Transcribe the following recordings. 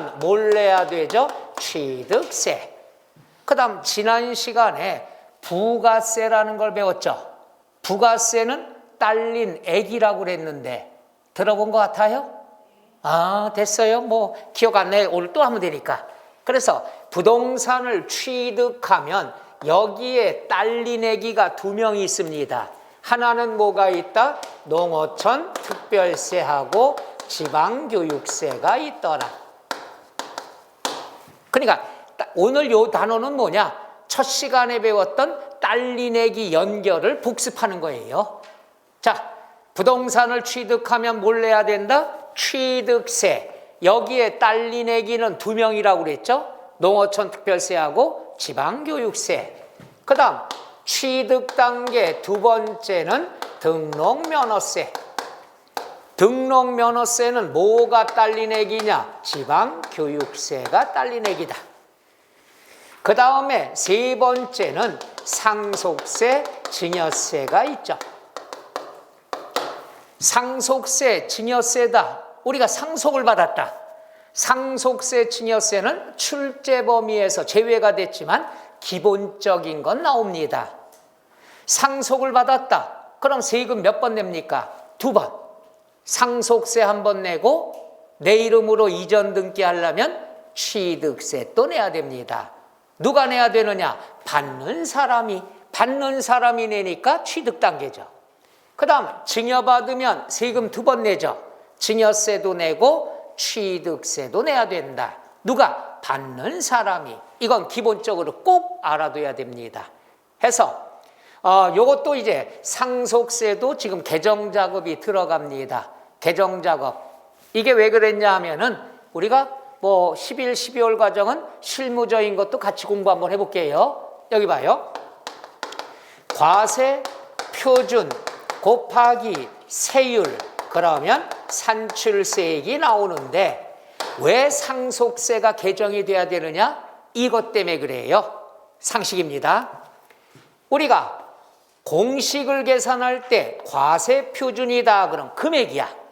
뭘 내야 되죠? 취득세. 그 다음 지난 시간에 부가세라는 걸 배웠죠. 부가세는 딸린 액이라고 그랬는데 들어본 것 같아요? 아, 됐어요. 뭐 기억 안 나요. 오늘 또 하면 되니까. 그래서 부동산을 취득하면 여기에 딸린 액이가 2명이 있습니다. 하나는 뭐가 있다? 농어촌 특별세하고 지방교육세가 있더라. 그러니까 오늘 요 단어는 뭐냐? 첫 시간에 배웠던 딸린 액이 연결을 복습하는 거예요. 자, 부동산을 취득하면 뭘 내야 된다? 취득세. 여기에 딸린 액이는 2명이라고 그랬죠? 농어촌 특별세하고 지방교육세. 그 다음 취득 단계 2번째는 등록면허세. 등록면허세는 뭐가 딸린 액이냐? 지방교육세가 딸린 액이다. 그 다음에 3번째는 상속세, 증여세가 있죠. 상속세, 증여세다. 우리가 상속을 받았다. 상속세, 증여세는 출제 범위에서 제외가 됐지만 기본적인 건 나옵니다. 상속을 받았다. 그럼 세금 몇 번 냅니까? 2번. 상속세 1번 내고 내 이름으로 이전 등기하려면 취득세 또 내야 됩니다. 누가 내야 되느냐? 받는 사람이 내니까 취득 단계죠. 그 다음 증여받으면 세금 2번 내죠. 증여세도 내고 취득세도 내야 된다. 누가? 받는 사람이. 이건 기본적으로 꼭 알아둬야 됩니다. 해서 요것도 이제 상속세도 지금 개정작업이 들어갑니다. 개정작업. 이게 왜 그랬냐 하면은 우리가 뭐 11, 12월 과정은 실무적인 것도 같이 공부 한번 해볼게요. 여기 봐요. 과세 표준 곱하기 세율 그러면 산출세액이 나오는데 왜 상속세가 개정이 돼야 되느냐? 이것 때문에 그래요. 상식입니다. 우리가 공식을 계산할 때 과세 표준이다 그럼 금액이야.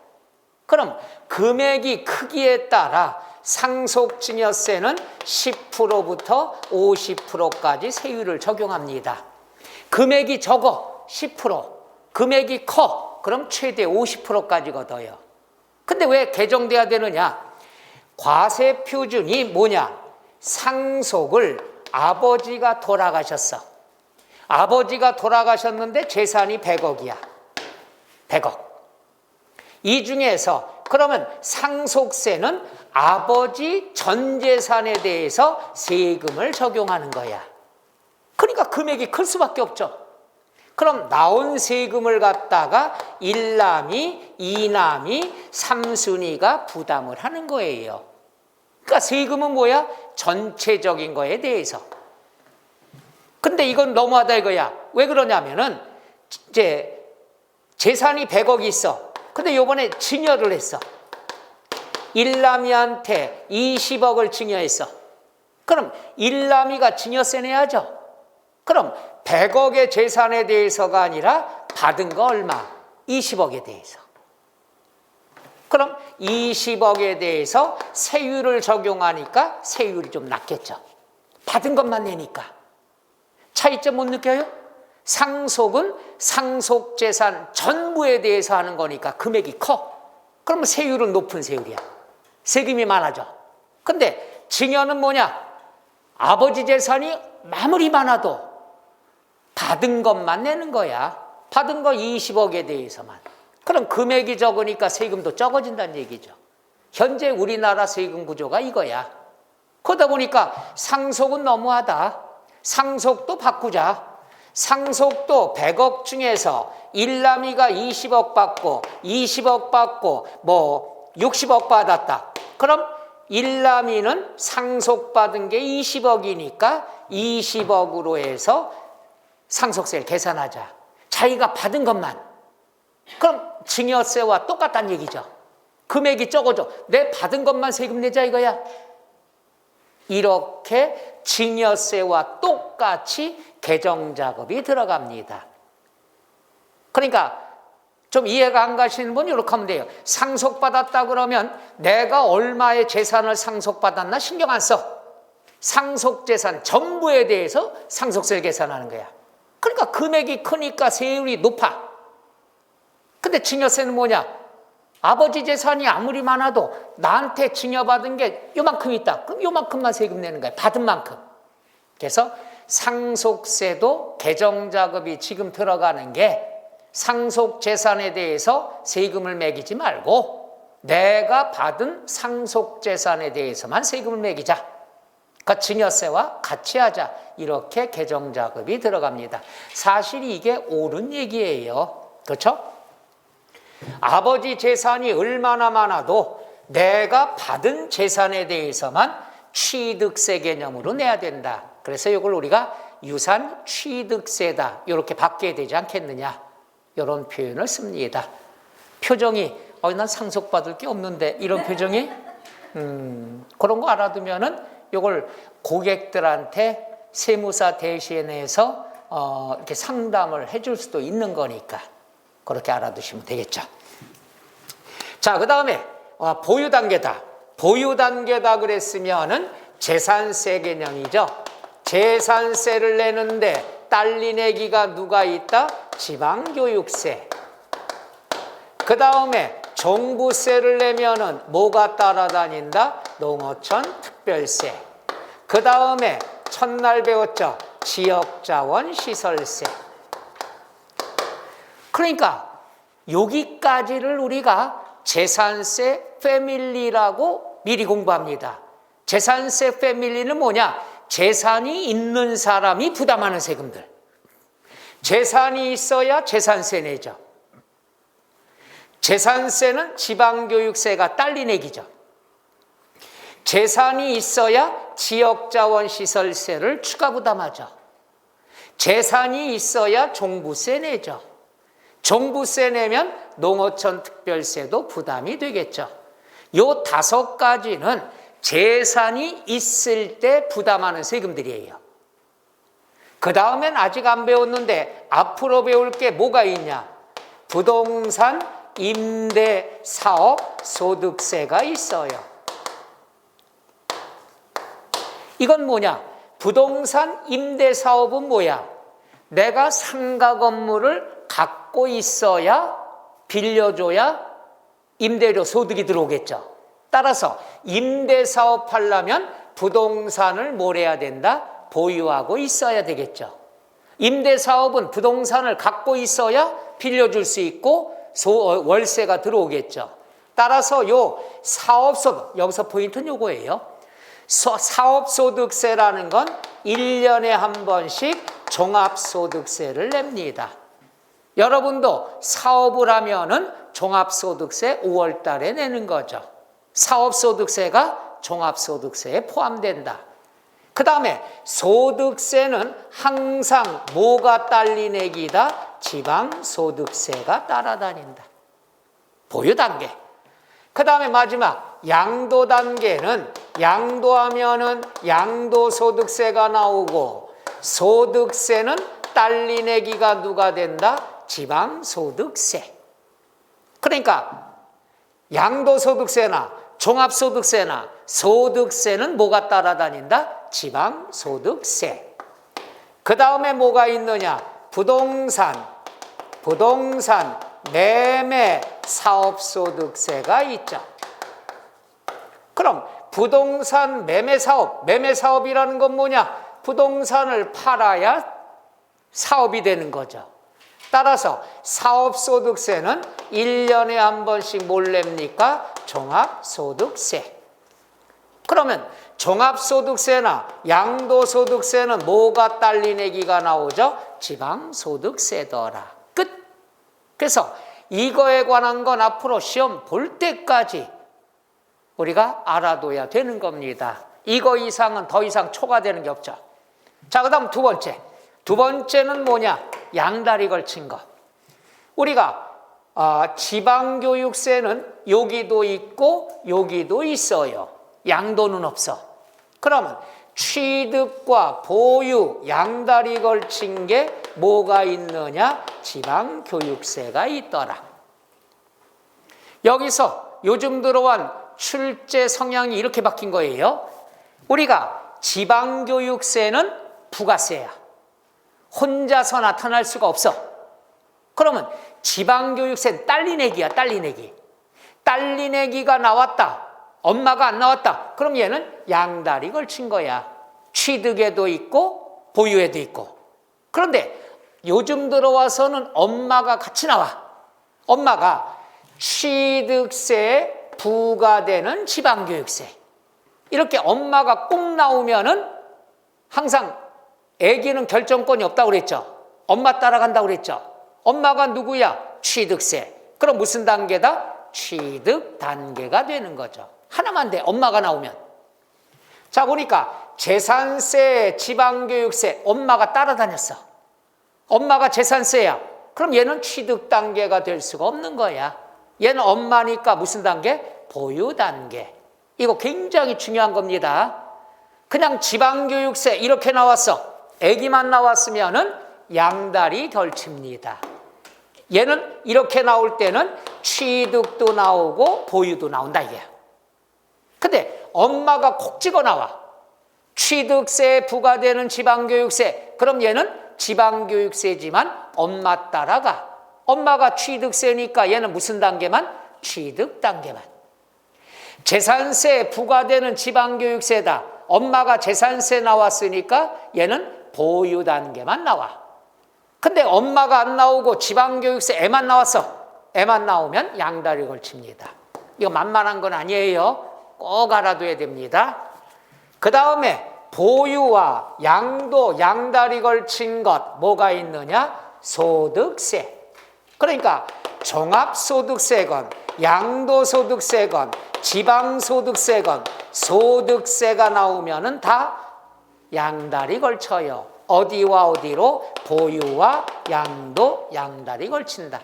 그럼 금액이 크기에 따라 상속증여세는 10%부터 50%까지 세율을 적용합니다. 금액이 적어 10%, 금액이 커 그럼 최대 50%까지 걷어요. 근데 왜 개정돼야 되느냐? 과세 표준이 뭐냐? 상속을 아버지가 돌아가셨어. 아버지가 돌아가셨는데 재산이 100억이야. 100억. 이 중에서 그러면 상속세는 아버지 전 재산에 대해서 세금을 적용하는 거야. 그러니까 금액이 클 수밖에 없죠. 그럼 나온 세금을 갖다가 1남이, 2남이, 3순위가 부담을 하는 거예요. 그러니까 세금은 뭐야? 전체적인 거에 대해서. 근데 이건 너무하다 이거야. 왜 그러냐면은 이제 재산이 100억이 있어. 근데 요번에 증여를 했어. 1남이한테 20억을 증여했어. 그럼 1남이가 증여세 내야죠. 그럼 100억의 재산에 대해서가 아니라 받은 거 얼마? 20억에 대해서. 그럼 20억에 대해서 세율을 적용하니까 세율이 좀 낮겠죠. 받은 것만 내니까. 차이점 못 느껴요? 상속은 상속재산 전부에 대해서 하는 거니까 금액이 커. 그러면 세율은 높은 세율이야. 세금이 많아져. 근데 증여는 뭐냐? 아버지 재산이 아무리 많아도 받은 것만 내는 거야. 받은 거 20억에 대해서만. 그럼 금액이 적으니까 세금도 적어진다는 얘기죠. 현재 우리나라 세금 구조가 이거야. 그러다 보니까 상속은 너무하다. 상속도 바꾸자. 상속도 100억 중에서 1남이가 20억 받고 20억 받고 뭐 60억 받았다. 그럼 1남이는 상속받은 게 20억이니까 20억으로 해서 상속세를 계산하자. 자기가 받은 것만. 그럼 증여세와 똑같다는 얘기죠. 금액이 적어져. 내 받은 것만 세금 내자 이거야. 이렇게 증여세와 똑같이 개정 작업이 들어갑니다. 그러니까 좀 이해가 안 가시는 분 이렇게 하면 돼요. 상속받았다 그러면 내가 얼마의 재산을 상속받았나 신경 안 써. 상속재산 전부에 대해서 상속세를 계산하는 거야. 그러니까 금액이 크니까 세율이 높아. 근데 증여세는 뭐냐? 아버지 재산이 아무리 많아도 나한테 증여받은 게 요만큼 있다. 그럼 요만큼만 세금 내는 거야. 받은 만큼. 그래서 상속세도 개정자급이 지금 들어가는 게 상속재산에 대해서 세금을 매기지 말고 내가 받은 상속재산에 대해서만 세금을 매기자. 그러니까 증여세와 같이 하자. 이렇게 개정자급이 들어갑니다. 사실 이게 옳은 얘기예요. 그렇죠? 아버지 재산이 얼마나 많아도 내가 받은 재산에 대해서만 취득세 개념으로 내야 된다. 그래서 이걸 우리가 유산 취득세다. 이렇게 바뀌어야 되지 않겠느냐. 이런 표현을 씁니다. 표정이 난 상속받을 게 없는데 이런 표정이 그런 거 알아두면은 이걸 고객들한테 세무사 대신해서 이렇게 상담을 해줄 수도 있는 거니까 그렇게 알아두시면 되겠죠. 자, 그 다음에 보유 단계다. 보유 단계다 그랬으면은 재산세 개념이죠. 재산세를 내는데 딸리 내기가 누가 있다? 지방교육세. 그 다음에 종부세를 내면은 뭐가 따라다닌다? 농어촌 특별세. 그 다음에 첫날 배웠죠? 지역자원 시설세. 그러니까 여기까지를 우리가 재산세 패밀리라고 미리 공부합니다. 재산세 패밀리는 뭐냐? 재산이 있는 사람이 부담하는 세금들. 재산이 있어야 재산세 내죠. 재산세는 지방교육세가 딸리 내기죠. 재산이 있어야 지역자원시설세를 추가 부담하죠. 재산이 있어야 종부세 내죠. 종부세 내면 농어촌 특별세도 부담이 되겠죠. 요 5가지는 재산이 있을 때 부담하는 세금들이에요. 그 다음엔 아직 안 배웠는데 앞으로 배울 게 뭐가 있냐? 부동산 임대 사업 소득세가 있어요. 이건 뭐냐? 부동산 임대 사업은 뭐야? 내가 상가 건물을 갖고 있어야 빌려줘야 임대료 소득이 들어오겠죠. 따라서 임대 사업 하려면 부동산을 뭘 해야 된다? 보유하고 있어야 되겠죠. 임대 사업은 부동산을 갖고 있어야 빌려줄 수 있고 월세가 들어오겠죠. 따라서 요 사업소득, 여기서 포인트는 요거예요. 사업소득세라는 건 1년에 한 번씩 종합소득세를 냅니다. 여러분도 사업을 하면은 종합소득세 5월 달에 내는 거죠. 사업소득세가 종합소득세에 포함된다. 그 다음에 소득세는 항상 뭐가 딸리 내기다? 지방소득세가 따라다닌다. 보유 단계. 그 다음에 마지막 양도 단계는 양도하면은 양도소득세가 나오고 소득세는 딸리 내기가 누가 된다? 지방소득세. 그러니까 양도소득세나 종합소득세나 소득세는 뭐가 따라다닌다? 지방소득세. 그 다음에 뭐가 있느냐? 부동산 매매 사업소득세가 있죠. 그럼 부동산 매매사업이라는 건 뭐냐? 부동산을 팔아야 사업이 되는 거죠. 따라서 사업소득세는 1년에 한 번씩 뭘 냅니까? 종합소득세. 그러면 종합소득세나 양도소득세는 뭐가 딸리 내기가 나오죠? 지방소득세더라. 끝. 그래서 이거에 관한 건 앞으로 시험 볼 때까지 우리가 알아둬야 되는 겁니다. 이거 이상은 더 이상 초과되는 게 없죠. 자, 그 다음 두 번째. 두 번째는 뭐냐? 양다리 걸친 거. 우리가 지방교육세는 여기도 있고 여기도 있어요. 양도는 없어. 그러면 취득과 보유, 양다리 걸친 게 뭐가 있느냐? 지방교육세가 있더라. 여기서 요즘 들어온 출제 성향이 이렇게 바뀐 거예요. 우리가 지방교육세는 부가세야. 혼자서 나타날 수가 없어. 그러면 지방교육세는 딸리내기야, 딸리내기. 딸리내기가 나왔다. 엄마가 안 나왔다. 그럼 얘는 양다리 걸친 거야. 취득에도 있고 보유에도 있고. 그런데 요즘 들어와서는 엄마가 같이 나와. 엄마가 취득세에 부과되는 지방교육세. 이렇게 엄마가 꼭 나오면은 항상 애기는 결정권이 없다고 그랬죠. 엄마 따라간다고 그랬죠. 엄마가 누구야? 취득세. 그럼 무슨 단계다? 취득 단계가 되는 거죠. 하나만 돼. 엄마가 나오면. 자, 보니까 재산세, 지방교육세 엄마가 따라다녔어. 엄마가 재산세야. 그럼 얘는 취득 단계가 될 수가 없는 거야. 얘는 엄마니까 무슨 단계? 보유 단계. 이거 굉장히 중요한 겁니다. 그냥 지방교육세 이렇게 나왔어. 애기만 나왔으면은 양다리 걸칩니다. 얘는 이렇게 나올 때는 취득도 나오고 보유도 나온다 이게야. 근데 엄마가 콕 찍어 나와. 취득세에 부과되는 지방교육세. 그럼 얘는 지방교육세지만 엄마 따라가. 엄마가 취득세니까 얘는 무슨 단계만? 취득 단계만. 재산세에 부과되는 지방교육세다. 엄마가 재산세 나왔으니까 얘는 보유 단계만 나와. 근데 엄마가 안 나오고 지방교육세 애만 나왔어. 애만 나오면 양다리 걸칩니다. 이거 만만한 건 아니에요. 꼭 알아둬야 됩니다. 그 다음에 보유와 양도, 양다리 걸친 것 뭐가 있느냐? 소득세. 그러니까 종합소득세건 양도소득세건 지방소득세건 소득세가 나오면은 다 양다리 걸쳐요. 어디와 어디로? 보유와 양도, 양다리 걸친다.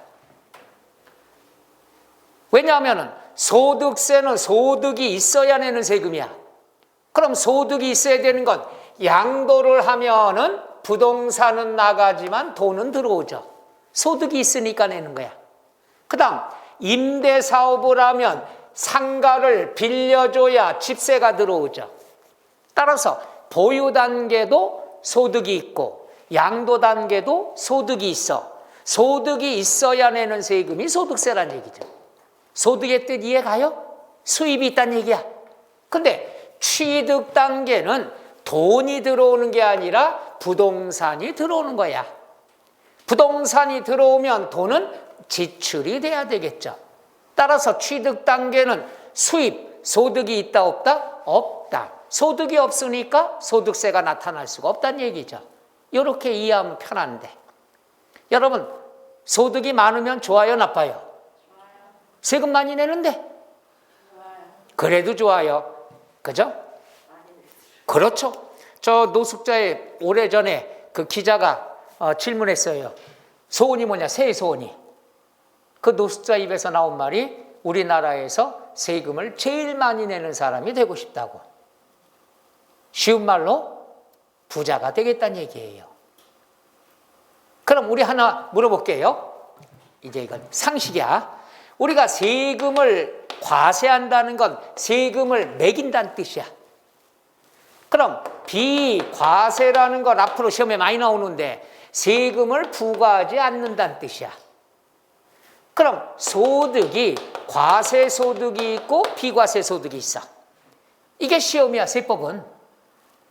왜냐하면 소득세는 소득이 있어야 내는 세금이야. 그럼 소득이 있어야 되는 건 양도를 하면은 부동산은 나가지만 돈은 들어오죠. 소득이 있으니까 내는 거야. 그 다음 임대사업을 하면 상가를 빌려줘야 집세가 들어오죠. 따라서 보유 단계도 소득이 있고 양도 단계도 소득이 있어. 소득이 있어야 내는 세금이 소득세란 얘기죠. 소득의 뜻 이해가요? 수입이 있다는 얘기야. 근데 취득 단계는 돈이 들어오는 게 아니라 부동산이 들어오는 거야. 부동산이 들어오면 돈은 지출이 돼야 되겠죠. 따라서 취득 단계는 수입, 소득이 있다 없다? 없다. 소득이 없으니까 소득세가 나타날 수가 없다는 얘기죠. 이렇게 이해하면 편한데. 여러분, 소득이 많으면 좋아요, 나빠요? 세금 많이 내는데? 그래도 좋아요. 그죠? 그렇죠. 저 노숙자에 오래전에 그 기자가 질문했어요. 소원이 뭐냐? 새해 소원이. 그 노숙자 입에서 나온 말이 우리나라에서 세금을 제일 많이 내는 사람이 되고 싶다고. 쉬운 말로 부자가 되겠다는 얘기예요. 그럼 우리 하나 물어볼게요. 이제 이건 상식이야. 우리가 세금을 과세한다는 건 세금을 매긴다는 뜻이야. 그럼 비과세라는 건 앞으로 시험에 많이 나오는데 세금을 부과하지 않는다는 뜻이야. 그럼 소득이 과세 소득이 있고 비과세 소득이 있어. 이게 시험이야, 세법은.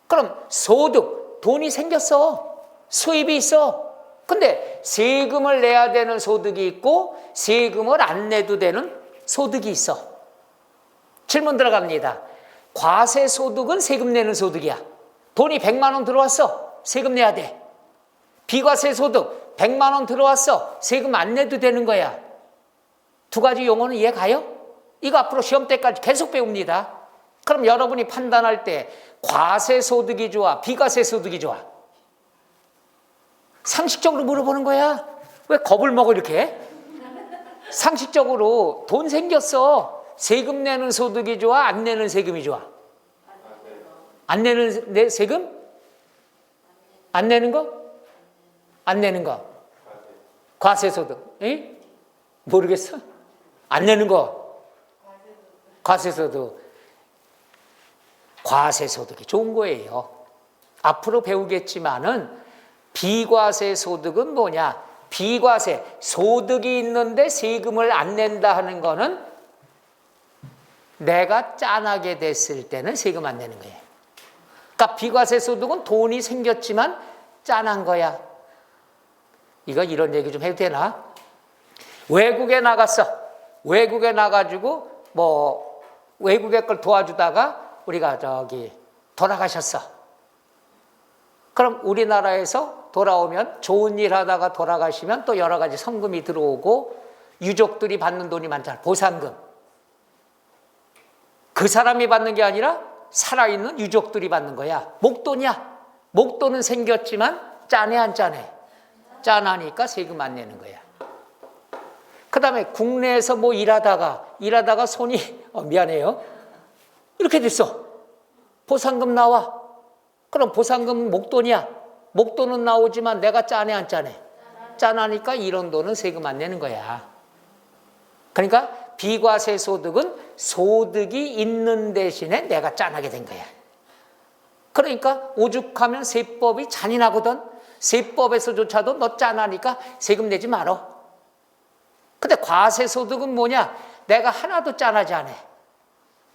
그럼 소득, 돈이 생겼어. 수입이 있어. 근데 세금을 내야 되는 소득이 있고 세금을 안 내도 되는 소득이 있어. 질문 들어갑니다. 과세 소득은 세금 내는 소득이야. 돈이 100만 원 들어왔어. 세금 내야 돼. 비과세 소득 100만 원 들어왔어. 세금 안 내도 되는 거야. 두 가지 용어는 이해 가요? 이거 앞으로 시험 때까지 계속 배웁니다. 그럼 여러분이 판단할 때 과세 소득이 좋아? 비과세 소득이 좋아? 상식적으로 물어보는 거야. 왜 겁을 먹어 이렇게? 상식적으로 돈 생겼어. 세금 내는 소득이 좋아? 안 내는 세금이 좋아? 안 내는 세금? 안 내는 거? 안 내는 거? 과세 소득. 에? 모르겠어? 안 내는 거. 과세소득. 과세소득이 좋은 거예요. 앞으로 배우겠지만은 비과세소득은 뭐냐? 비과세, 소득이 있는데 세금을 안 낸다 하는 거는 내가 짠하게 됐을 때는 세금 안 내는 거예요. 그러니까 비과세소득은 돈이 생겼지만 짠한 거야. 이거 이런 얘기 좀 해도 되나? 외국에 나갔어. 외국에 나가지고 뭐 외국의 걸 도와주다가 우리가 돌아가셨어. 그럼 우리나라에서 돌아오면 좋은 일 하다가 돌아가시면 또 여러 가지 성금이 들어오고 유족들이 받는 돈이 많잖아. 보상금. 그 사람이 받는 게 아니라 살아있는 유족들이 받는 거야. 목돈이야. 목돈은 생겼지만 짠해 안 짠해? 짠하니까 세금 안 내는 거야. 그 다음에 국내에서 뭐 일하다가 손이 미안해요. 이렇게 됐어. 보상금 나와. 그럼 보상금은 목돈이야. 목돈은 나오지만 내가 짠해 안 짠해? 짠하니까 이런 돈은 세금 안 내는 거야. 그러니까 비과세 소득은 소득이 있는 대신에 내가 짠하게 된 거야. 그러니까 오죽하면 세법이 잔인하거든. 세법에서조차도 너 짠하니까 세금 내지 말어. 근데 과세소득은 뭐냐? 내가 하나도 짠하지 않아.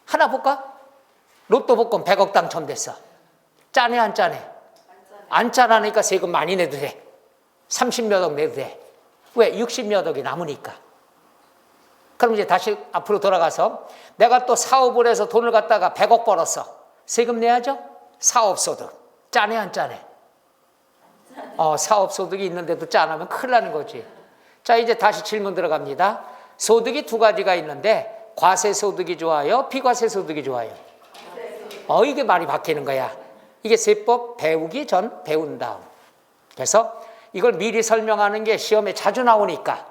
하나 볼까? 로또 복권 100억 당첨됐어. 짠해 안 짠해? 안 짠하니까 세금 많이 내도 돼. 30몇 억 내도 돼. 왜? 60몇 억이 남으니까. 그럼 이제 다시 앞으로 돌아가서 내가 또 사업을 해서 돈을 갖다가 100억 벌었어. 세금 내야죠? 사업소득. 짠해 안 짠해? 사업소득이 있는데도 짠하면 큰일 나는 거지. 자, 이제 다시 질문 들어갑니다. 소득이 두 가지가 있는데 과세소득이 좋아요? 비과세소득이 좋아요? 이게 말이 바뀌는 거야. 이게 세법 배우기 전 배운 다음. 그래서 이걸 미리 설명하는 게 시험에 자주 나오니까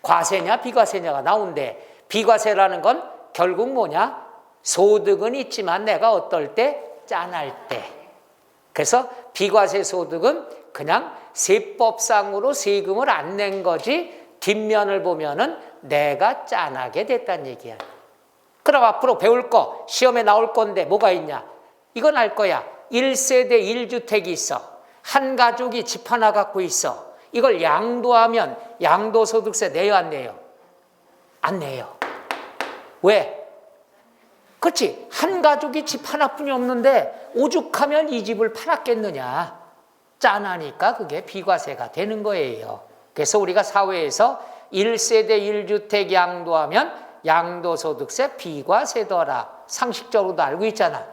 과세냐 비과세냐가 나온대. 비과세라는 건 결국 뭐냐? 소득은 있지만 내가 어떨 때? 짠할 때. 그래서 비과세 소득은 그냥 세법상으로 세금을 안 낸 거지 뒷면을 보면은 내가 짠하게 됐다는 얘기야. 그럼 앞으로 배울 거 시험에 나올 건데 뭐가 있냐? 이건 알 거야. 1세대 1주택이 있어. 한 가족이 집 하나 갖고 있어. 이걸 양도하면 양도소득세 내요 안 내요? 안 내요. 왜? 그렇지. 한 가족이 집 하나뿐이 없는데 오죽하면 이 집을 팔았겠느냐. 짠하니까 그게 비과세가 되는 거예요. 그래서 우리가 사회에서 1세대 1주택 양도하면 양도소득세 비과세더라. 상식적으로도 알고 있잖아.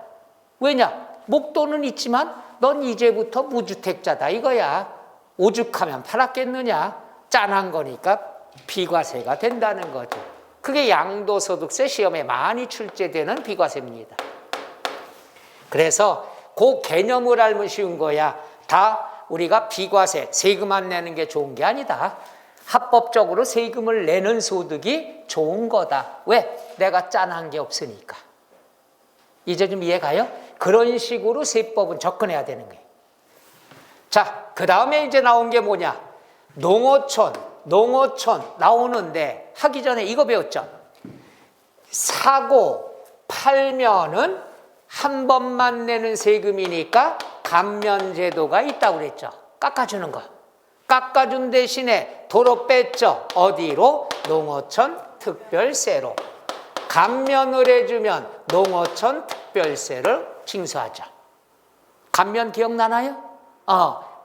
왜냐? 목돈은 있지만 넌 이제부터 무주택자다 이거야. 오죽하면 팔았겠느냐. 짠한 거니까 비과세가 된다는 거죠. 그게 양도소득세 시험에 많이 출제되는 비과세입니다. 그래서 그 개념을 알면 쉬운 거야. 다 우리가 비과세, 세금 안 내는 게 좋은 게 아니다. 합법적으로 세금을 내는 소득이 좋은 거다. 왜? 내가 짠한 게 없으니까. 이제 좀 이해가요? 그런 식으로 세법은 접근해야 되는 거예요. 자, 그 다음에 이제 나온 게 뭐냐? 농어촌 나오는데 하기 전에 이거 배웠죠? 사고 팔면은 한 번만 내는 세금이니까 감면제도가 있다고 그랬죠. 깎아주는 거. 깎아준 대신에 도로 뺐죠. 어디로? 농어촌 특별세로. 감면을 해주면 농어촌 특별세를 징수하죠. 감면 기억나나요?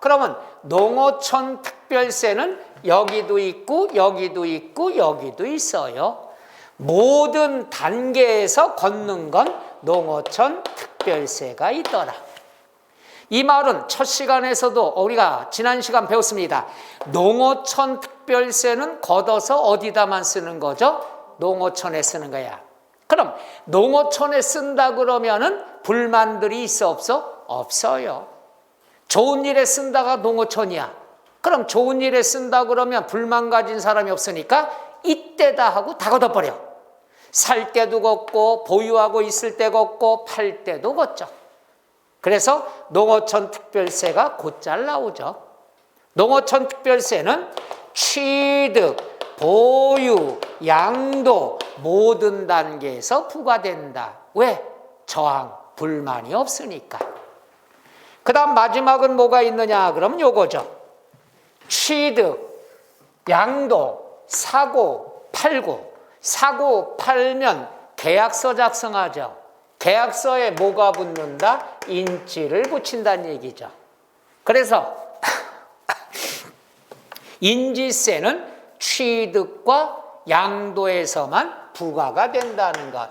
그러면 농어촌 특별세는 여기도 있고 여기도 있고 여기도 있어요. 모든 단계에서 걷는 건 농어촌 특별세가 있더라. 이 말은 첫 시간에서도 우리가 지난 시간 배웠습니다. 농어촌 특별세는 걷어서 어디다만 쓰는 거죠? 농어촌에 쓰는 거야. 그럼 농어촌에 쓴다 그러면은 불만들이 있어 없어? 없어요. 좋은 일에 쓴다가 농어촌이야. 그럼 좋은 일에 쓴다 그러면 불만 가진 사람이 없으니까 이때다 하고 다 걷어버려. 살 때도 걷고 보유하고 있을 때 걷고 팔 때도 걷죠. 그래서 농어촌 특별세가 곧잘 나오죠. 농어촌 특별세는 취득, 보유, 양도 모든 단계에서 부과된다. 왜? 저항, 불만이 없으니까. 그 다음 마지막은 뭐가 있느냐? 그럼 요거죠. 취득, 양도, 사고, 팔고. 사고, 팔면 계약서 작성하죠. 계약서에 뭐가 붙는다? 인지를 붙인다는 얘기죠. 그래서 인지세는 취득과 양도에서만 부과가 된다는 것.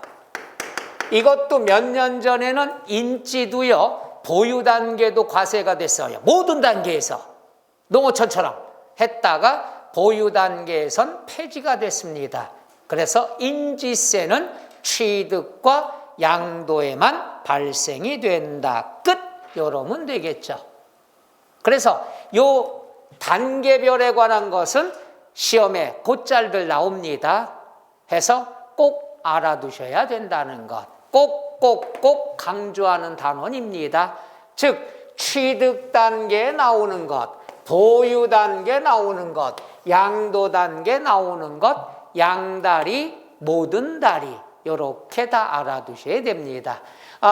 이것도 몇 년 전에는 인지도요, 보유 단계도 과세가 됐어요. 모든 단계에서. 농어촌처럼 했다가 보유 단계에선 폐지가 됐습니다. 그래서 인지세는 취득과 양도에만 발생이 된다. 끝! 이러면 되겠죠. 그래서 요 단계별에 관한 것은 시험에 곧잘들 나옵니다. 해서 꼭 알아두셔야 된다는 것. 꼭 강조하는 단원입니다. 즉 취득 단계에 나오는 것, 보유 단계에 나오는 것, 양도 단계에 나오는 것, 양다리, 모든 다리 이렇게 다 알아두셔야 됩니다.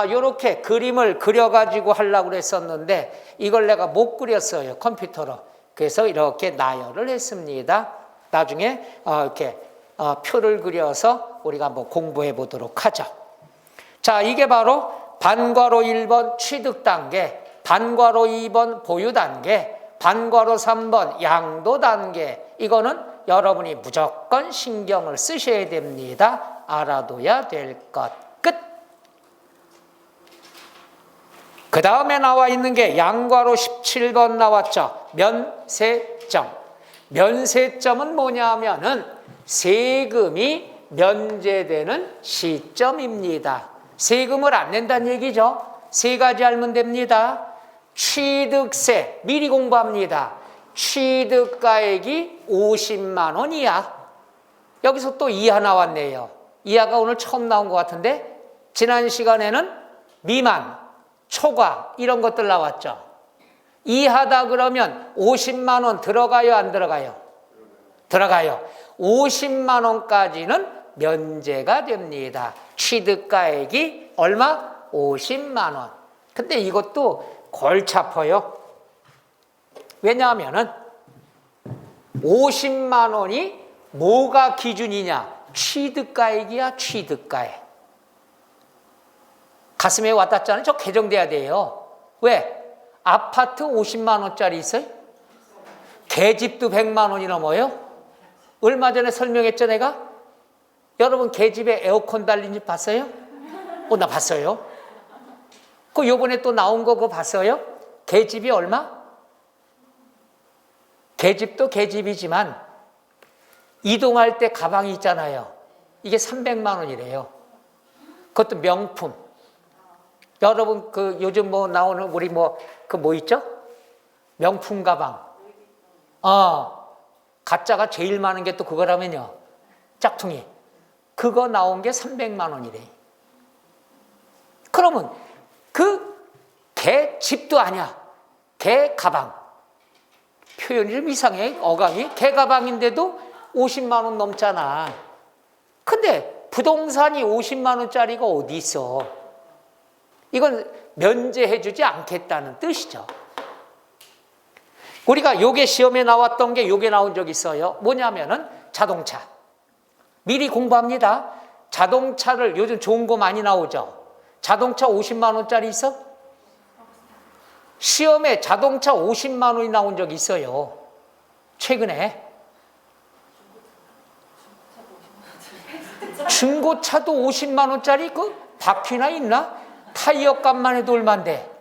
이렇게 그림을 그려가지고 하려고 했었는데 이걸 내가 못 그렸어요, 컴퓨터로. 그래서 이렇게 나열을 했습니다. 나중에 이렇게 표를 그려서 우리가 한번 공부해 보도록 하죠. 자, 이게 바로 반괄호 1번 취득 단계, 반괄호 2번 보유 단계, 반괄호 3번 양도 단계. 이거는 여러분이 무조건 신경을 쓰셔야 됩니다. 알아둬야 될 것. 끝. 그 다음에 나와 있는 게 양괄호 17번 나왔죠. 면세점. 면세점은 뭐냐면은 세금이 면제되는 시점입니다. 세금을 안 낸다는 얘기죠. 세 가지 알면 됩니다. 취득세, 미리 공부합니다. 취득가액이 50만 원 이하. 여기서 또 이하 나왔네요. 이하가 오늘 처음 나온 것 같은데 지난 시간에는 미만, 초과 이런 것들 나왔죠. 이하다 그러면 50만 원 들어가요, 안 들어가요? 들어가요. 50만 원까지는 면제가 됩니다. 취득가액이 얼마? 50만 원. 근데 이것도 골치 아파요. 왜냐하면은 50만 원이 뭐가 기준이냐? 취득가액이야, 취득가액. 가슴에 와닿잖아요. 저 개정돼야 돼요. 왜? 아파트 50만 원짜리 있어요? 계집도 100만 원이 넘어요? 얼마 전에 설명했죠, 내가? 여러분, 계집에 에어컨 달린 집 봤어요? 나 봤어요. 그 요번에 또 나온 거 그거 봤어요? 계집이 얼마? 계집도 계집이지만 이동할 때 가방이 있잖아요. 이게 300만 원이래요. 그것도 명품. 여러분 그 요즘 뭐 나오는 우리 그 뭐 있죠? 명품 가방. 가짜가 제일 많은 게 또 그거라면요. 짝퉁이. 그거 나온 게 300만 원이래. 그러면 개 집도 아니야. 개 가방. 표현이 좀 이상해. 어감이. 개 가방인데도 50만 원 넘잖아. 근데 부동산이 50만 원짜리가 어디 있어? 이건 면제해 주지 않겠다는 뜻이죠. 우리가 요게 시험에 나왔던 게 요게 나온 적 있어요. 뭐냐면은 자동차. 미리 공부합니다. 자동차를 요즘 좋은 거 많이 나오죠. 자동차 50만 원짜리 있어? 시험에 자동차 50만 원이 나온 적이 있어요. 최근에. 중고차도 50만 원짜리 그 바퀴나 있나? 타이어 값만 해도 얼만데.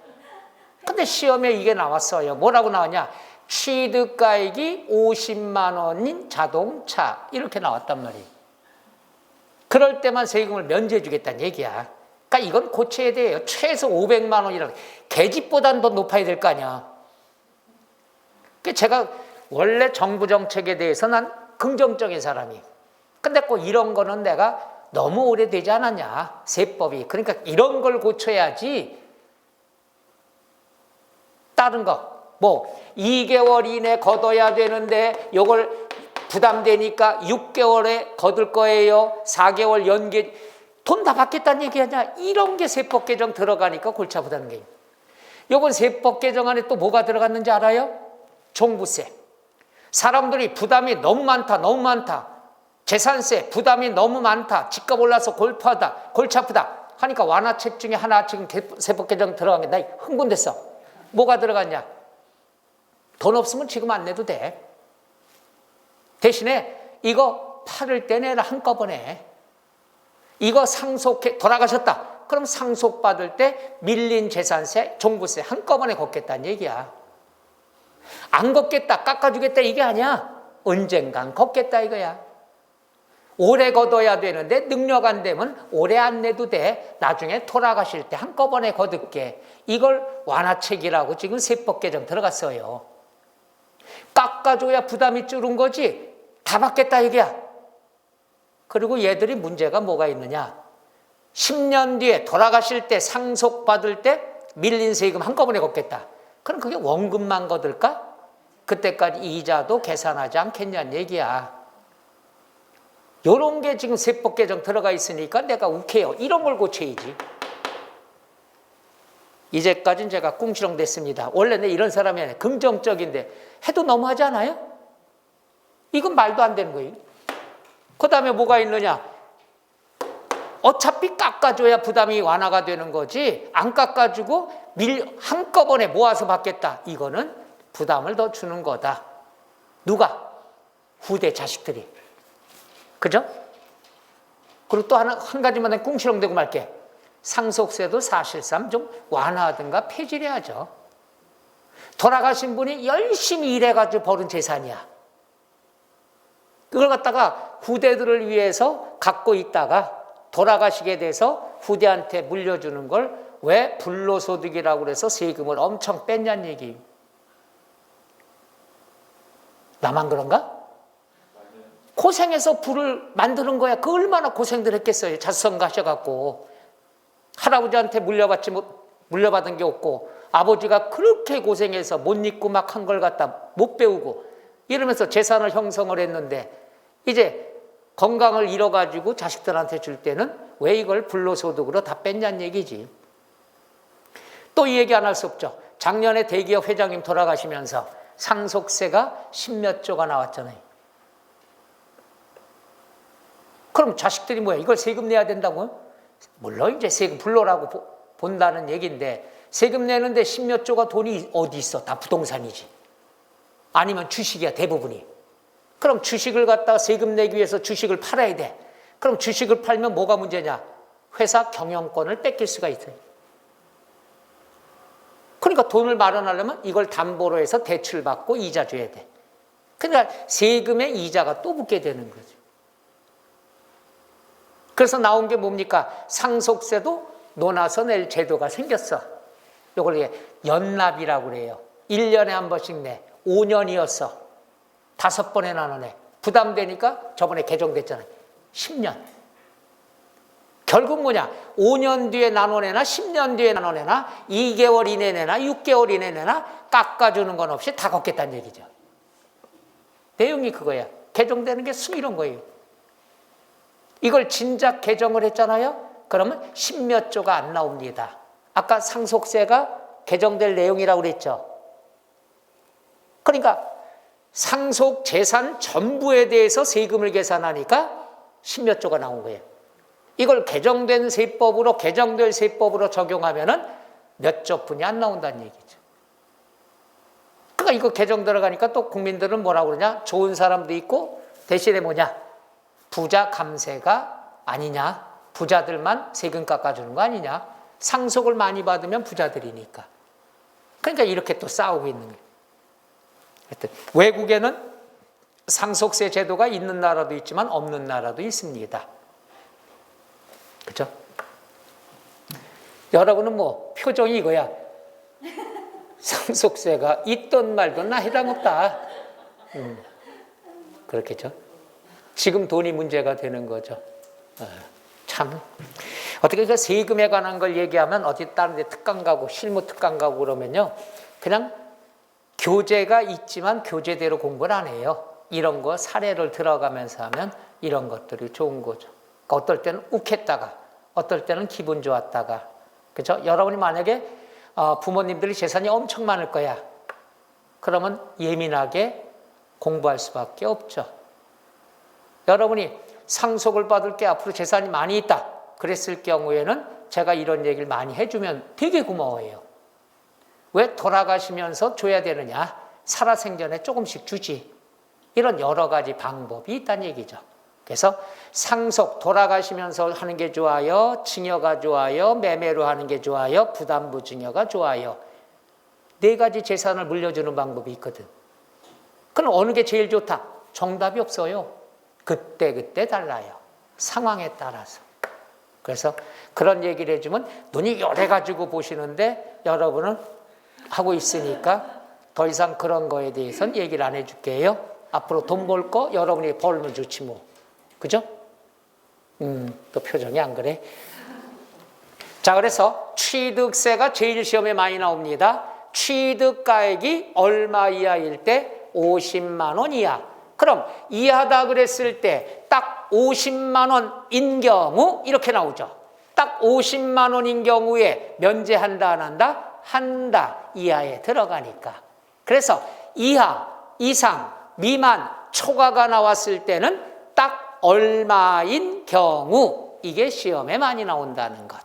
근데 시험에 이게 나왔어요. 뭐라고 나왔냐? 취득가액이 50만 원인 자동차. 이렇게 나왔단 말이에요. 그럴 때만 세금을 면제해 주겠다는 얘기야. 그러니까 이건 고쳐야 돼요. 최소 500만 원이라고. 계집보다는 더 높아야 될 거 아니야. 그러니까 제가 원래 정부 정책에 대해서 난 긍정적인 사람이에요. 근데 꼭 이런 거는 내가 너무 오래되지 않았냐, 세법이. 그러니까 이런 걸 고쳐야지. 다른 거, 2개월 이내 걷어야 되는데 이걸 부담되니까 6개월에 거둘 거예요. 4개월 연계 돈 다 받겠다는 얘기 아니야. 이런 게 세법 개정 들어가니까 골치 아프다는 거예요. 이번 세법 개정 안에 또 뭐가 들어갔는지 알아요? 종부세. 사람들이 부담이 너무 많다. 재산세 부담이 너무 많다. 집값 올라서 골치 아프다 하니까 완화책 중에 하나 지금 세법 개정 들어간 게 나 흥분됐어. 뭐가 들어갔냐? 돈 없으면 지금 안 내도 돼. 대신에 이거 팔을 때 내라 한꺼번에. 이거 상속해 돌아가셨다. 그럼 상속받을 때 밀린 재산세, 종부세 한꺼번에 걷겠다는 얘기야. 안 걷겠다, 깎아주겠다 이게 아니야. 언젠간 걷겠다 이거야. 오래 걷어야 되는데 능력 안 되면 오래 안 내도 돼. 나중에 돌아가실 때 한꺼번에 거둘게. 이걸 완화책이라고 지금 세법 개정 들어갔어요. 깎아줘야 부담이 줄은 거지. 다 받겠다 이게야. 그리고 얘들이 문제가 뭐가 있느냐. 10년 뒤에 돌아가실 때 상속받을 때 밀린 세금 한꺼번에 걷겠다. 그럼 그게 원금만 거둘까? 그때까지 이자도 계산하지 않겠냐는 얘기야. 이런 게 지금 세법 개정 들어가 있으니까 내가 욱해요. 이런 걸 고쳐야지. 이제까지는 제가 꿍시렁 됐습니다. 원래는 이런 사람이 아니라 긍정적인데 해도 너무하지 않아요? 이건 말도 안 되는 거예요. 그 다음에 뭐가 있느냐. 어차피 깎아줘야 부담이 완화가 되는 거지 안 깎아주고 한꺼번에 모아서 받겠다. 이거는 부담을 더 주는 거다. 누가? 후대 자식들이. 그죠? 그리고 또 한 가지만 꿍시렁대고 말게. 상속세도 사실상 좀 완화하든가 폐지를 해야죠. 돌아가신 분이 열심히 일해가지고 벌은 재산이야. 그걸 갖다가 후대들을 위해서 갖고 있다가 돌아가시게 돼서 후대한테 물려주는 걸 왜 불로소득이라고 그래서 세금을 엄청 뺐냐는 얘기예요. 나만 그런가? 고생해서 부를 만드는 거야. 그 얼마나 고생들 했겠어요. 자수성 가셔갖고 할아버지한테 물려받은 게 없고 아버지가 그렇게 고생해서 못 잊고 막 한 걸 갖다 못 배우고 이러면서 재산을 형성을 했는데 이제 건강을 잃어가지고 자식들한테 줄 때는 왜 이걸 불로소득으로 다 뺐냐는 얘기지. 또 이 얘기 안 할 수 없죠. 작년에 대기업 회장님 돌아가시면서 상속세가 10몇 조가 나왔잖아요. 그럼 자식들이 뭐야? 이걸 세금 내야 된다고요? 물론 이제 세금 불로라고 본다는 얘기인데 세금 내는데 10몇 조가 돈이 어디 있어? 다 부동산이지. 아니면 주식이야 대부분이. 그럼 주식을 갖다가 세금 내기 위해서 주식을 팔아야 돼. 그럼 주식을 팔면 뭐가 문제냐? 회사 경영권을 뺏길 수가 있어요. 그러니까 돈을 마련하려면 이걸 담보로 해서 대출받고 이자 줘야 돼. 그러니까 세금에 이자가 또 붙게 되는 거죠. 그래서 나온 게 뭡니까? 상속세도 논아서 낼 제도가 생겼어. 이걸 연납이라고 그래요. 1년에 한 번씩 내. 5년이었어. 5번에 나눠내. 부담되니까 저번에 개정됐잖아요. 10년. 결국 뭐냐? 5년 뒤에 나눠내나 10년 뒤에 나눠내나 2개월 이내 내나 6개월 이내 내나 깎아주는 건 없이 다 걷겠다는 얘기죠. 내용이 그거야. 개정되는 게 이런 거예요. 이걸 진작 개정을 했잖아요. 그러면 10몇 조가 안 나옵니다. 아까 상속세가 개정될 내용이라고 그랬죠. 그러니까 상속 재산 전부에 대해서 세금을 계산하니까 10몇 조가 나온 거예요. 이걸 개정될 세법으로 적용하면은 몇 조뿐이 안 나온다는 얘기죠. 그러니까 이거 개정 들어가니까 또 국민들은 뭐라고 그러냐? 좋은 사람도 있고 대신에 뭐냐? 부자 감세가 아니냐? 부자들만 세금 깎아주는 거 아니냐? 상속을 많이 받으면 부자들이니까. 그러니까 이렇게 또 싸우고 있는 거예요. 하여튼 외국에는 상속세 제도가 있는 나라도 있지만 없는 나라도 있습니다. 그렇죠? 여러분은 뭐 표정이 이거야. 상속세가 있던 말던 나 해당 없다. 그렇겠죠? 지금 돈이 문제가 되는 거죠. 참 어떻게 그 세금에 관한 걸 얘기하면 어디 다른 데 특강 가고 실무 특강 가고 그러면요 그냥 교재가 있지만 교재대로 공부를 안 해요. 이런 거 사례를 들어가면서 하면 이런 것들이 좋은 거죠. 그러니까 어떨 때는 욱했다가 어떨 때는 기분 좋았다가, 그렇죠? 여러분이 만약에 부모님들이 재산이 엄청 많을 거야. 그러면 예민하게 공부할 수밖에 없죠. 여러분이 상속을 받을 게 앞으로 재산이 많이 있다 그랬을 경우에는 제가 이런 얘기를 많이 해주면 되게 고마워해요. 왜 돌아가시면서 줘야 되느냐? 살아생전에 조금씩 주지. 이런 여러 가지 방법이 있다는 얘기죠. 그래서 상속, 돌아가시면서 하는 게 좋아요, 증여가 좋아요, 매매로 하는 게 좋아요, 부담부 증여가 좋아요. 4가지 재산을 물려주는 방법이 있거든. 그럼 어느 게 제일 좋다? 정답이 없어요. 그때 달라요. 상황에 따라서. 그래서 그런 얘기를 해주면 눈이 요래가지고 보시는데 여러분은 하고 있으니까 더 이상 그런 거에 대해서는 얘기를 안 해줄게요. 앞으로 돈 벌 거 여러분이 벌면 좋지 뭐. 그죠? 또 표정이 안 그래? 자, 그래서 취득세가 제일 시험에 많이 나옵니다. 취득가액이 얼마 이하일 때? 50만 원 이하. 그럼 이하다 그랬을 때 딱 50만 원인 경우 이렇게 나오죠. 딱 50만 원인 경우에 면제한다 안 한다? 한다. 이하에 들어가니까. 그래서 이하, 이상, 미만, 초과가 나왔을 때는 딱 얼마인 경우 이게 시험에 많이 나온다는 것.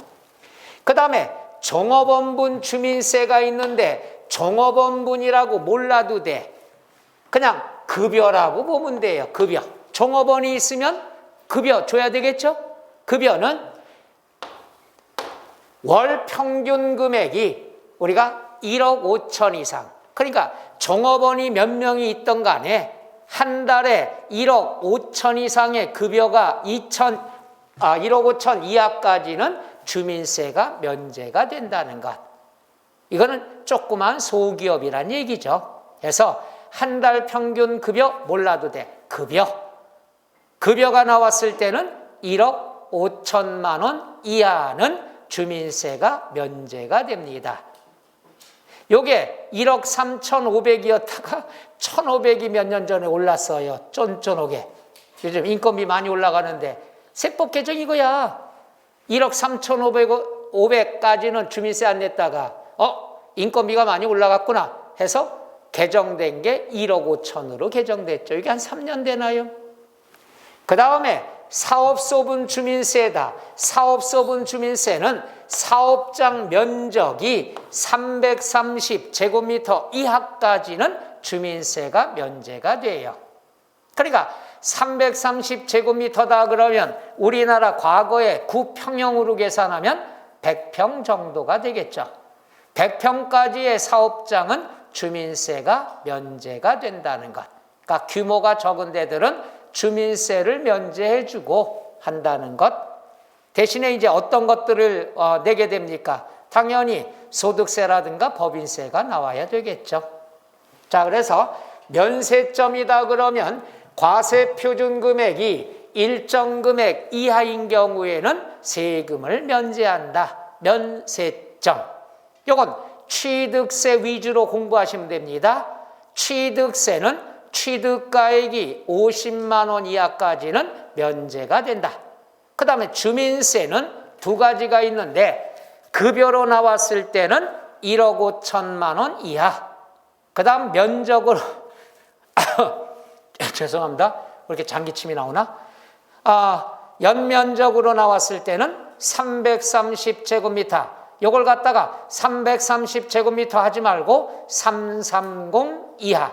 그 다음에 종업원분 주민세가 있는데 종업원분이라고 몰라도 돼. 그냥 급여라고 보면 돼요. 급여. 종업원이 있으면 급여 줘야 되겠죠? 급여는 월 평균 금액이 우리가 1억 5천 이상. 그러니까 종업원이 몇 명이 있던 간에 한 달에 1억 5천 이상의 급여가 1억 5천 이하까지는 주민세가 면제가 된다는 것. 이거는 조그만 소기업이란 얘기죠. 그래서 한 달 평균 급여 몰라도 돼. 급여가 나왔을 때는 1억 5천만 원 이하는 주민세가 면제가 됩니다. 요게 1억 3,500이었다가 1,500이 몇 년 전에 올랐어요. 쫀쫀하게. 요즘 인건비 많이 올라가는데 세법 개정 이거야. 1억 3,500까지는 주민세 안 냈다가 인건비가 많이 올라갔구나 해서 개정된 게 1억 5천으로 개정됐죠. 이게 한 3년 되나요? 그 다음에 사업소분 주민세다. 사업소분 주민세는 사업장 면적이 330제곱미터 이하까지는 주민세가 면제가 돼요. 그러니까 330제곱미터다 그러면 우리나라 과거에 구평형으로 계산하면 100평 정도가 되겠죠. 100평까지의 사업장은 주민세가 면제가 된다는 것. 그러니까 규모가 적은 데들은 주민세를 면제해주고 한다는 것. 대신에 이제 어떤 것들을 내게 됩니까? 당연히 소득세라든가 법인세가 나와야 되겠죠. 자, 그래서 면세점이다 그러면 과세표준금액이 일정 금액 이하인 경우에는 세금을 면제한다. 면세점. 이건 취득세 위주로 공부하시면 됩니다. 취득세는 취득가액이 50만 원 이하까지는 면제가 된다. 그 다음에 주민세는 2가지가 있는데 급여로 나왔을 때는 1억 5천만 원 이하. 그 다음 면적으로 죄송합니다. 왜 이렇게 장기침이 나오나? 연면적으로 나왔을 때는 330제곱미터. 이걸 갖다가 330제곱미터 하지 말고 330 이하.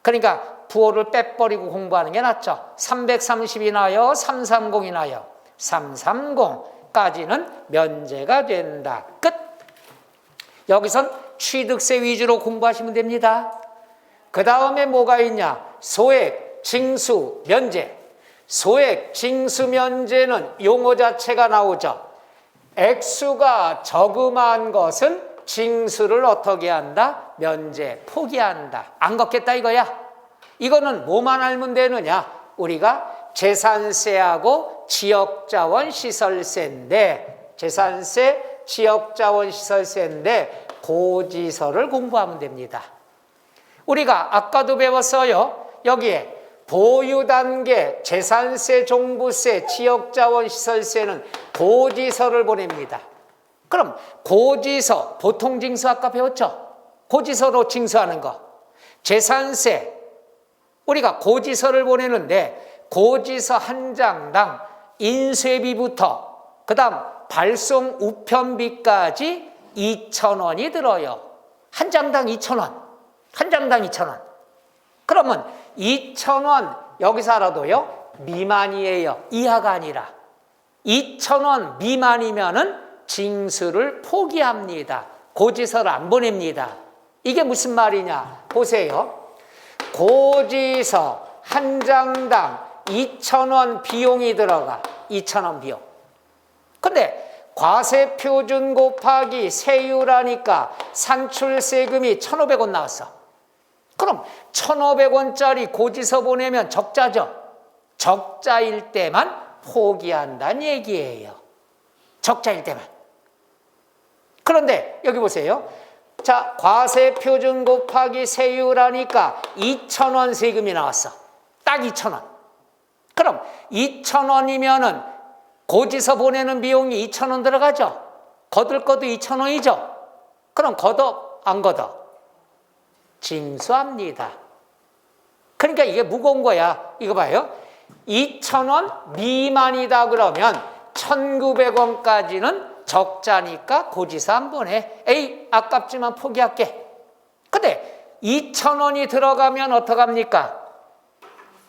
그러니까 부호를 빼버리고 공부하는 게 낫죠. 330이 나요? 330이 나요? 330까지는 면제가 된다. 끝. 여기선 취득세 위주로 공부하시면 됩니다. 그 다음에 뭐가 있냐? 소액, 징수, 면제. 소액, 징수, 면제는 용어 자체가 나오죠. 액수가 저금한 것은 징수를 어떻게 한다? 면제, 포기한다. 안 걷겠다 이거야. 이거는 뭐만 알면 되느냐? 우리가 재산세하고 지역자원 시설세인데, 재산세, 지역자원 시설세인데 고지서를 공부하면 됩니다. 우리가 아까도 배웠어요. 여기에 보유단계, 재산세, 종부세, 지역자원시설세는 고지서를 보냅니다. 그럼 고지서, 보통징수 아까 배웠죠? 고지서로 징수하는 거. 재산세, 우리가 고지서를 보내는데 고지서 한 장당 인쇄비부터 그 다음 발송 우편비까지 2,000원이 들어요. 한 장당 2,000원. 한 장당 2,000원. 그러면 2,000원 여기서 알아도요 미만이에요. 이하가 아니라 2,000원 미만이면은 징수를 포기합니다. 고지서를 안 보냅니다. 이게 무슨 말이냐 보세요. 고지서 한 장당 2,000원 비용이 들어가. 2,000원 비용. 근데 과세표준 곱하기 세율하니까 산출세금이 1,500원 나왔어. 그럼 1,500원짜리 고지서 보내면 적자죠. 적자일 때만 포기한다는 얘기예요. 적자일 때만. 그런데 여기 보세요. 자, 과세표준 곱하기 세율하니까 2,000원 세금이 나왔어. 딱 2,000원. 그럼 2,000원이면은 고지서 보내는 비용이 2,000원 들어가죠. 거둘 것도 2,000원이죠. 그럼 걷어 안 걷어? 징수합니다. 그러니까 이게 무거운 거야. 이거 봐요. 2,000원 미만이다 그러면 1,900원까지는 적자니까 고지서 한 번에 에이 아깝지만 포기할게. 근데 2,000원이 들어가면 어떡합니까?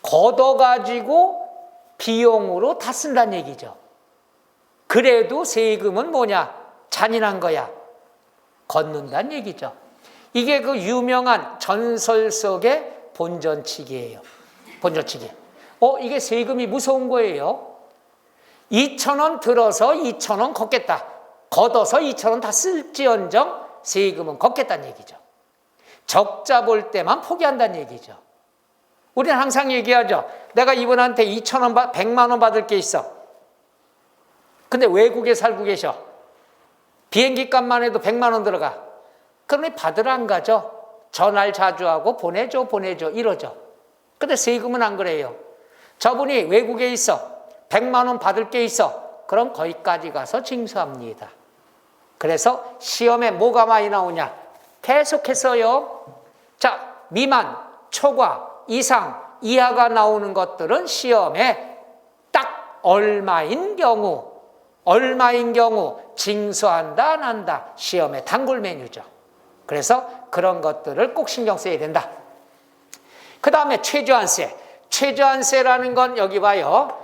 걷어가지고 비용으로 다 쓴다는 얘기죠. 그래도 세금은 뭐냐? 잔인한 거야. 걷는다는 얘기죠. 이게 그 유명한 전설 속의 본전치기예요. 본전치기. 이게 세금이 무서운 거예요. 2,000원 들어서 2,000원 걷겠다. 걷어서 2,000원 다 쓸지언정 세금은 걷겠다는 얘기죠. 적자 볼 때만 포기한다는 얘기죠. 우리는 항상 얘기하죠. 내가 이분한테 2,000원, 100만 원 받을 게 있어. 근데 외국에 살고 계셔. 비행기 값만 해도 100만 원 들어가. 그러니 받으러 안 가죠. 전화를 자주 하고 보내줘 이러죠. 근데 세금은 안 그래요. 저분이 외국에 있어. 100만 원 받을 게 있어. 그럼 거기까지 가서 징수합니다. 그래서 시험에 뭐가 많이 나오냐? 계속해서요. 자, 미만, 초과, 이상, 이하가 나오는 것들은 시험에 딱 얼마인 경우 징수한다 안 한다. 시험의 단골 메뉴죠. 그래서 그런 것들을 꼭 신경 써야 된다. 그 다음에 최저한세. 최저한세라는 건 여기 봐요.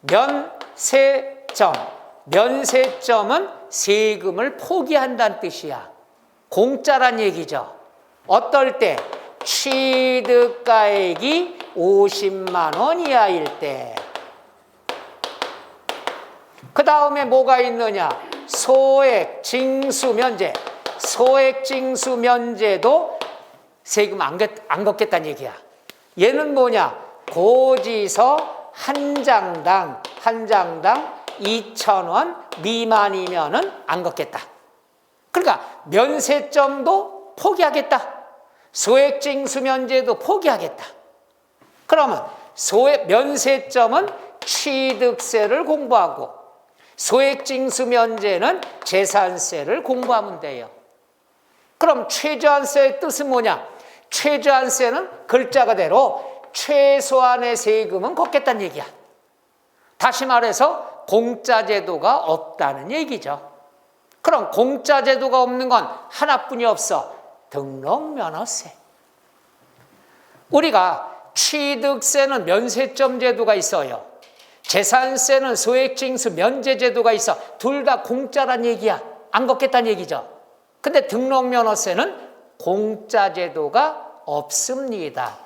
면세점. 면세점은 세금을 포기한다는 뜻이야. 공짜란 얘기죠. 어떨 때? 취득가액이 50만 원 이하일 때. 그 다음에 뭐가 있느냐? 소액 징수 면제. 소액 징수 면제도 세금 안 걷겠다는 얘기야. 얘는 뭐냐? 고지서 한 장당 2,000원 미만이면은 안 걷겠다. 그러니까 면세점도 포기하겠다. 소액 징수 면제도 포기하겠다. 그러면 면세점은 취득세를 공부하고 소액 징수 면제는 재산세를 공부하면 돼요. 그럼 최저한세의 뜻은 뭐냐? 최저한세는 글자 그대로 최소한의 세금은 걷겠다는 얘기야. 다시 말해서 공짜 제도가 없다는 얘기죠. 그럼 공짜 제도가 없는 건 하나뿐이 없어. 등록면허세. 우리가 취득세는 면세점 제도가 있어요. 재산세는 소액징수 면제 제도가 있어. 둘 다 공짜란 얘기야. 안 걷겠다는 얘기죠. 근데 등록면허세는 공짜 제도가 없습니다.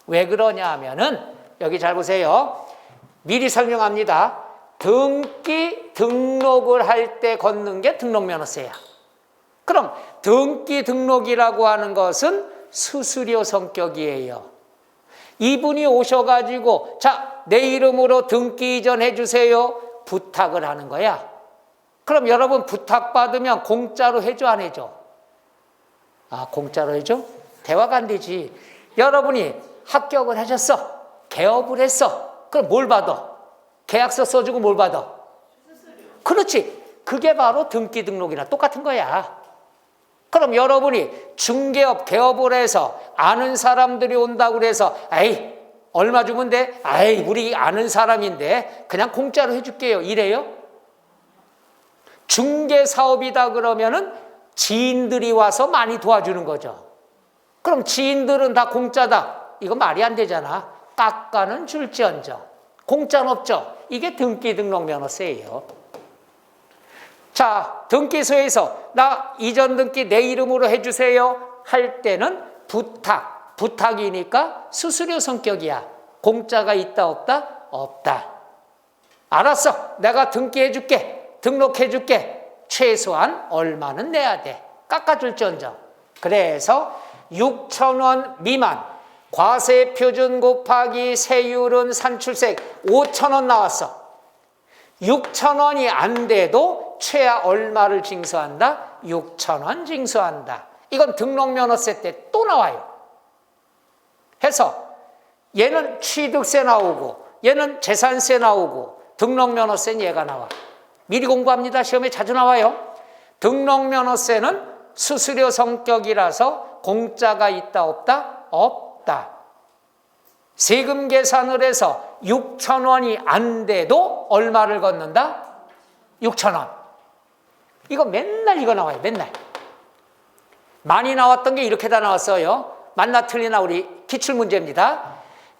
왜 그러냐 하면은 여기 잘 보세요. 미리 설명합니다. 등록을 할 때 걷는 게 등록면허세야. 그럼 등록이라고 하는 것은 수수료 성격이에요. 이분이 오셔가지고 자, 내 이름으로 등기 이전 해주세요. 부탁을 하는 거야. 그럼 여러분 부탁받으면 공짜로 해줘 안 해줘? 공짜로 해줘? 대화가 안 되지. 여러분이 합격을 하셨어. 개업을 했어. 그럼 뭘 받아? 계약서 써주고 뭘 받아? 그렇지. 그게 바로 등기 등록이나 똑같은 거야. 그럼 여러분이 중개업 개업을 해서 아는 사람들이 온다고 그래서 에이 얼마 주면 돼? 에이 우리 아는 사람인데 그냥 공짜로 해줄게요. 이래요? 중개사업이다 그러면은 지인들이 와서 많이 도와주는 거죠. 그럼 지인들은 다 공짜다. 이거 말이 안 되잖아. 깎아는 줄지언정 공짜는 없죠. 이게 등기등록면허세예요. 자, 등기소에서 나 이전 등기 내 이름으로 해주세요 할 때는 부탁이니까 수수료 성격이야. 공짜가 있다 없다? 없다. 알았어. 내가 등기해줄게. 등록해줄게. 최소한 얼마는 내야 돼. 깎아줄지언정. 그래서 6,000원 미만 과세 표준 곱하기 세율은 산출세액 5,000원 나왔어. 6,000원이 안 돼도 최하 얼마를 징수한다? 6,000원 징수한다. 이건 등록면허세 때 또 나와요. 해서 얘는 취득세 나오고 얘는 재산세 나오고 등록면허세는 얘가 나와. 미리 공부합니다. 시험에 자주 나와요. 등록면허세는 수수료 성격이라서 공짜가 있다 없다? 없다. 세금 계산을 해서 6,000원이 안 돼도 얼마를 걷는다? 6,000원. 이거 맨날 이거 나와요. 맨날. 많이 나왔던 게 이렇게 다 나왔어요. 맞나 틀리나 우리 기출문제입니다.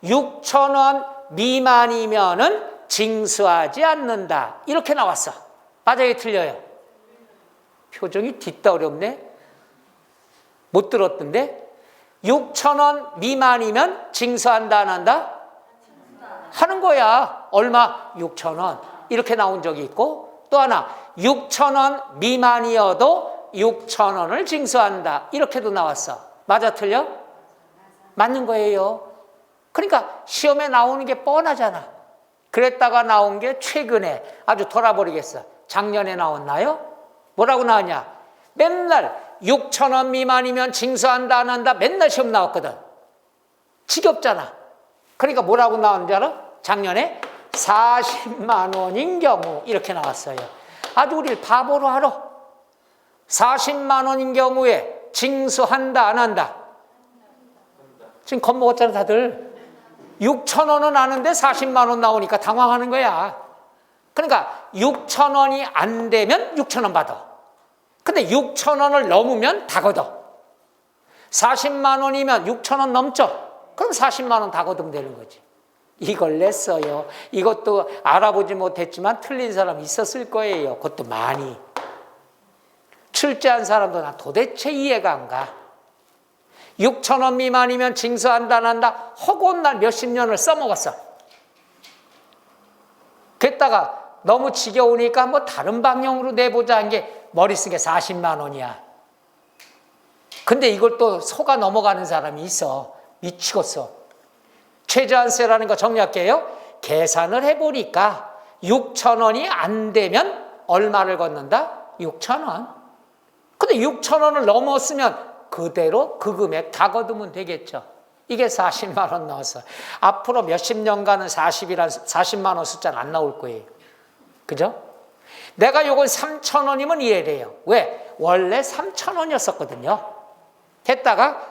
6,000원 미만이면은 징수하지 않는다. 이렇게 나왔어. 맞아요? 틀려요? 표정이 뒷다 어렵네. 못 들었던데? 6,000원 미만이면 징수한다 안 한다? 하는 거야. 얼마? 6,000원. 이렇게 나온 적이 있고 또 하나 6,000원 미만이어도 6,000원을 징수한다. 이렇게도 나왔어. 맞아 틀려? 맞는 거예요. 그러니까 시험에 나오는 게 뻔하잖아. 그랬다가 나온 게 최근에 아주 돌아버리겠어. 작년에 나왔나요? 뭐라고 나왔냐? 맨날 6,000원 미만이면 징수한다 안 한다 맨날 시험 나왔거든. 지겹잖아. 그러니까 뭐라고 나왔는지 알아? 작년에 40만 원인 경우 이렇게 나왔어요. 아주 우리를 바보로 알아. 40만 원인 경우에 징수한다 안 한다? 지금 겁먹었잖아 다들. 6,000원은 아는데 40만 원 나오니까 당황하는 거야. 그러니까 6,000원이 안 되면 6,000원 받아. 근데 6,000원을 넘으면 다 걷어. 40만 원이면 6,000원 넘죠? 그럼 40만 원 다 걷으면 되는 거지. 이걸 냈어요. 이것도 알아보지 못했지만 틀린 사람 있었을 거예요. 그것도 많이. 출제한 사람도 나 도대체 이해가 안 가. 6,000원 미만이면 징수한다 안 한다? 허구한 날 몇십 년을 써먹었어. 그랬다가 너무 지겨우니까 한번 다른 방향으로 내보자 한 게 머릿속에 40만 원이야. 근데 이걸 또 속아 넘어가는 사람이 있어. 미치겠어. 최저한세라는 거 정리할게요. 계산을 해보니까 6,000원이 안 되면 얼마를 걷는다? 6,000원. 근데 6,000원을 넘었으면 그대로 그 금액 다 걷으면 되겠죠. 이게 40만 원 나왔어. 앞으로 몇십 년간은 40만 원 숫자는 안 나올 거예요. 그죠? 내가 요건 3,000원이면 이해돼요. 왜? 원래 3,000원이었었거든요. 했다가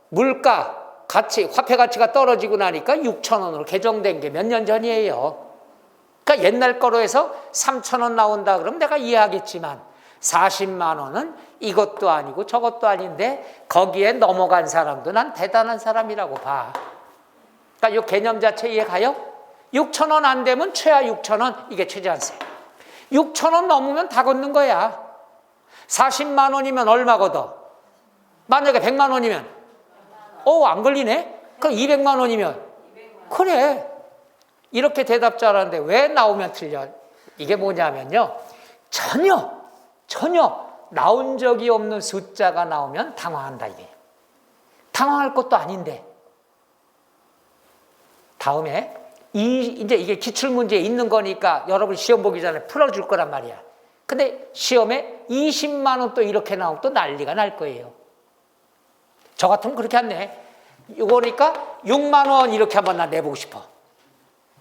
물가 가치, 화폐 가치가 떨어지고 나니까 6,000원으로 개정된 게 몇 년 전이에요. 그러니까 옛날 거로 해서 3,000원 나온다 그러면 내가 이해하겠지만 40만 원은 이것도 아니고 저것도 아닌데 거기에 넘어간 사람도 난 대단한 사람이라고 봐. 그러니까 이 개념 자체 이해가요? 6,000원 안 되면 최하 6,000원 이게 최저한세. 6,000원 넘으면 다 걷는 거야. 40만 원이면 얼마 걷어? 만약에 100만 원이면 안 걸리네? 그럼 200만 원이면 그래. 이렇게 대답 잘하는데 왜 나오면 틀려? 이게 뭐냐면요. 전혀 나온 적이 없는 숫자가 나오면 당황한다 이게. 당황할 것도 아닌데. 다음에 이제 이게 기출문제에 있는 거니까 여러분 시험 보기 전에 풀어줄 거란 말이야. 근데 시험에 20만 원 또 이렇게 나오면 또 난리가 날 거예요. 저 같으면 그렇게 안 내. 이거니까 6만 원 이렇게 한번 나 내보고 싶어.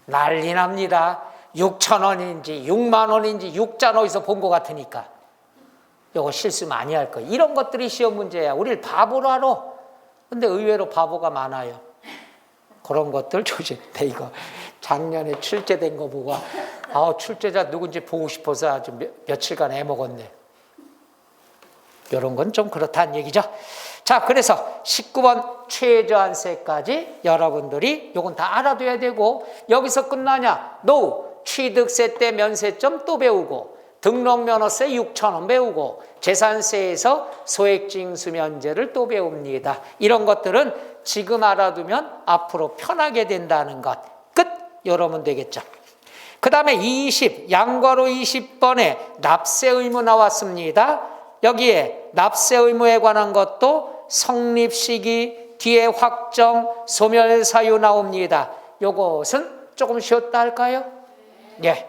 난리 납니다. 6천 원인지 6만 원인지 6자 어디서 본 것 같으니까. 이거 실수 많이 할 거야. 이런 것들이 시험 문제야. 우리를 바보로 알아. 근데 의외로 바보가 많아요. 그런 것들 조심해. 이거 작년에 출제된 거 보고 출제자 누군지 보고 싶어서 아주 며칠간 애먹었네. 이런 건 좀 그렇다는 얘기죠. 자, 그래서 19번 최저한세까지 여러분들이 요건 다 알아둬야 되고, 여기서 끝나냐? No. 취득세 때 면세점 또 배우고, 등록면허세 6,000원 배우고, 재산세에서 소액징수 면제를 또 배웁니다. 이런 것들은 지금 알아두면 앞으로 편하게 된다는 것. 끝! 이러면 되겠죠. 그 다음에 20, 양괄호 20번에 납세 의무 나왔습니다. 여기에 납세 의무에 관한 것도 성립 시기, 뒤에 확정, 소멸 사유 나옵니다. 요것은 조금 쉬었다 할까요? 예.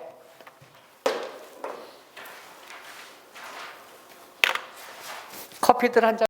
커피들 한 잔.